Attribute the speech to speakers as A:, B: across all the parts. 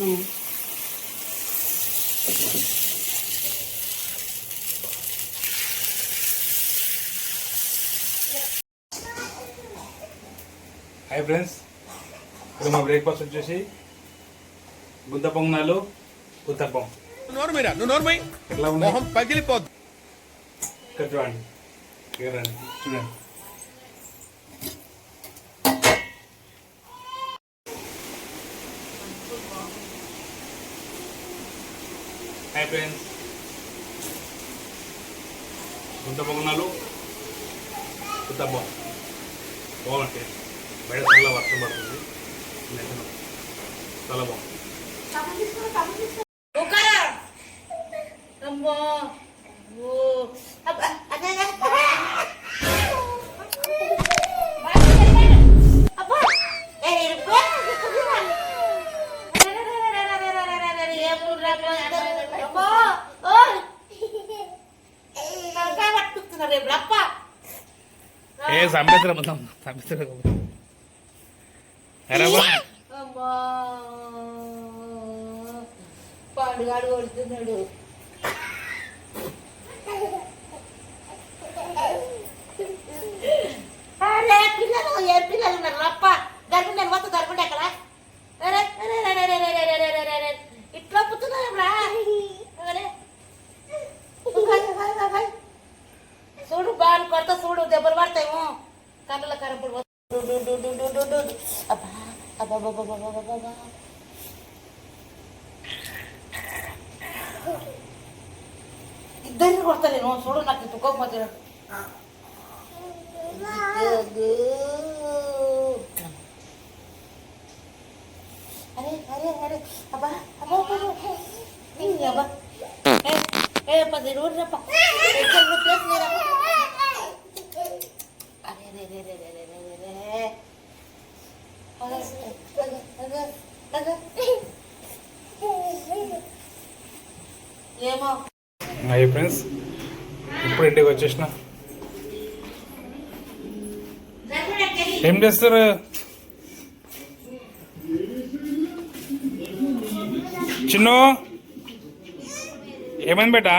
A: Hi friends, ఇప్పుడు మా breakfast వచ్చేసి గుంత పొంగనాలు ఉత్తప్పం. ఎట్లా ఉన్నాయి పగిలిపోద్దు. ఇక్కడ చూడండి, చూడండి. హాయ్ ఫ్రెండ్స్, గుంత పొంగనాలు ఉత్తప్పం బాగుంటాయి. బయట చాలా వర్షం పడుతుంది, చాలా బాగుంది. ఏ సంబేత్ర
B: పండుగాడు కొడుతున్నాడు. పిల్లలు ఏ పిల్లలు ఉన్నారు రప్ప దర్గుండే మొత్తం దర్గుండే అక్కడ ఇట్లా పుత్తున్నాం రా. చూడు బాగా కొడతా, చూడు దెబ్బలు పడతాయేమో, కళ్ళ కరపుడు. అబ్బా అబ్బా ఇద్దరిని కొడతా నేను. చూడు నాకు ఇంత కోపం వచ్చిన. అరే అరే అరే అబ్బా అబ్బా అబ్బా ఏ 10 రోజులు రప్ప ఏమో.
A: హాయ్ ఫ్రెండ్స్, ఇప్పుడు ఇంటికి వచ్చేసిన. ఏం చేస్తారు? చిన్ను ఏమైంది బేటా?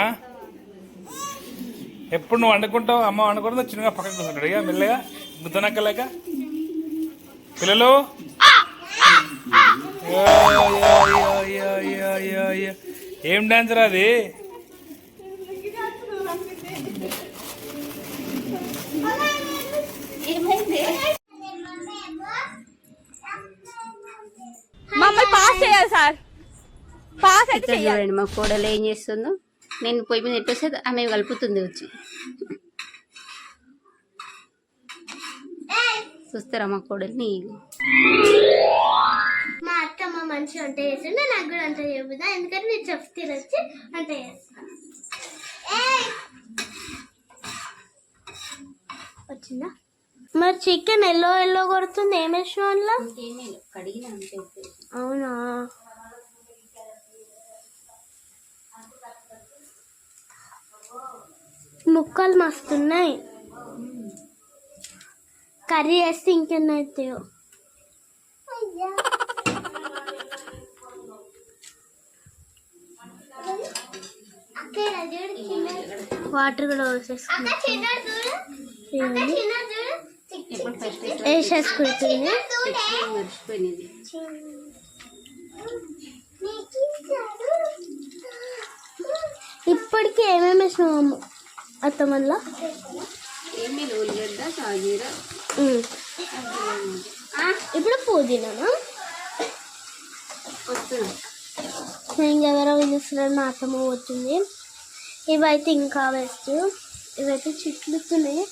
A: ఎప్పుడు నువ్వు వండుకుంటావు, అమ్మ వండుకుంటుందో చిన్నగా పక్కకు కూర్చుంటాడు ఇక మెల్లగా గుద్దనక్కలేక. పిల్లలు ఏం డాన్సర్ అది?
C: చూడండి మా కోడలు ఏం చేస్తుందో. నేను పొయ్యి మీద ఎట్టొస్తే ఆమె కలుపుతుంది వచ్చి. చూస్తారా మా కోడల్ని?
D: మా అత్తమ్మ మంచి వంట చేస్తుండే, నాకు కూడా వంట చెబుదా, ఎందుకంటే నేను చెప్తే వచ్చి వంట చేస్తాను. వచ్చిందా? మరి చికెన్ ఎల్లో కొడుతుంది, ఏమేసావు అందులో? అవునా? ముక్కలు మస్తున్నాయి. కర్రీ వేస్తే ఇంకెన్నైతాయో. వాటర్ కూడా వేసేసుకుంటుంది. ఇప్పటికి ఏమేమి వేసినాము అత్తమల్లా? ఇప్పుడు పుదీనా ఇంకెవరో పిలుస్తున్నారు, మా అత్తమ్మ పోతుంది. ఇవైతే ఇంకా వేస్ట్, ఇవైతే చిట్లు పోతున్నాయి.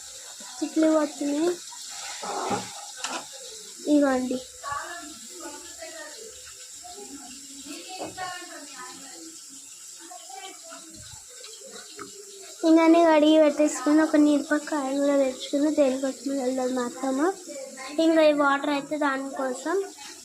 D: ఇవ్వండి. ఇంకా కడిగి పెట్టేసుకుని ఒక నీరుపకాయలు కూడా తెచ్చుకుని తేలికొచ్చిన వెళ్దాం మా అత్తమ్మ. ఇంకా ఈ వాటర్ అయితే దానికోసం